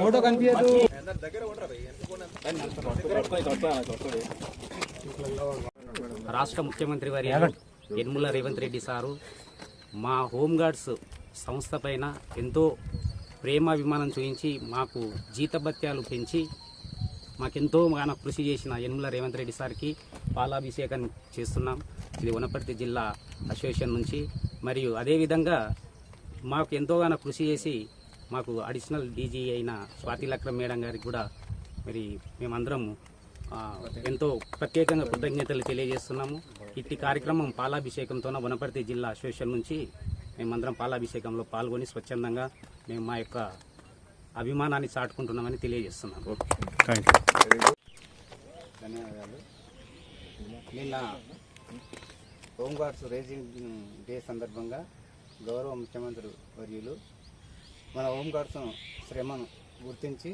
Photo కనిపించదు. రాష్ట్ర ముఖ్యమంత్రి వర్యులు యనమల రేవంత్ రెడ్డి సారు మా హోంగార్డ్స్ సంస్థ పైన ఎంతో ప్రేమాభిమానం చూపించి మాకు జీతభత్యాలు పెంచి మాకెంతో కృషి చేసిన యనమల రేవంత్ రెడ్డి సార్కి పాలాభిషేకం చేస్తున్నాం. ఇది వనపర్తి జిల్లా అసోసియేషన్ నుంచి. మరియు అదేవిధంగా మాకు ఎంతోగానో కృషి చేసి మాకు అడిషనల్ డీజీ అయిన స్వాతి లక్ష్మణ్ మేడం గారికి కూడా మరి మేమందరం ఎంతో ప్రత్యేకంగా కృతజ్ఞతలు తెలియజేస్తున్నాము. ఇట్టి కార్యక్రమం పాలాభిషేకంతో వనపర్తి జిల్లా అసోసియేషన్ నుంచి మేమందరం పాలాభిషేకంలో పాల్గొని స్వచ్ఛందంగా మేము మా యొక్క అభిమానాన్ని చాటుకుంటున్నామని తెలియజేస్తున్నాము. ధన్యవాదాలు. నిన్న హోంగార్డ్స్ రేజింగ్ డే సందర్భంగా గౌరవ ముఖ్యమంత్రి వర్యులు మన హోంగార్డ్స్ శ్రమను గుర్తించి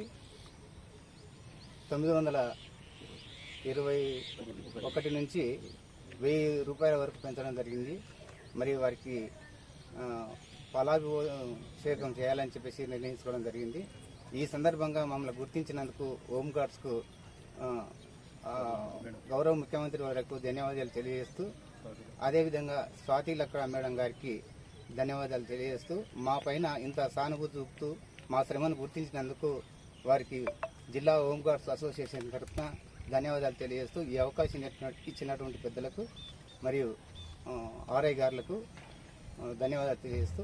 921 నుంచి 1000 రూపాయల వరకు పెంచడం జరిగింది. మరి వారికి పాలాభిషేకం చేయాలని చెప్పేసి నిర్ణయించుకోవడం జరిగింది. ఈ సందర్భంగా మమ్మల్ని గుర్తించినందుకు హోంగార్డ్స్కు గౌరవ ముఖ్యమంత్రి వారికి ధన్యవాదాలు తెలియజేస్తూ, అదేవిధంగా స్వాతి లక్ష్మణ్ మేడం గారికి ధన్యవాదాలు తెలియజేస్తూ, మా పైన ఇంత సానుభూతి చూపుతూ మా శ్రమను గుర్తించినందుకు వారికి జిల్లా హోంగార్డ్స్ అసోసియేషన్ తరఫున ధన్యవాదాలు తెలియజేస్తూ, ఈ అవకాశం ఇచ్చినటువంటి పెద్దలకు మరియు ఆర్ఐ గారులకు ధన్యవాదాలు తెలియజేస్తూ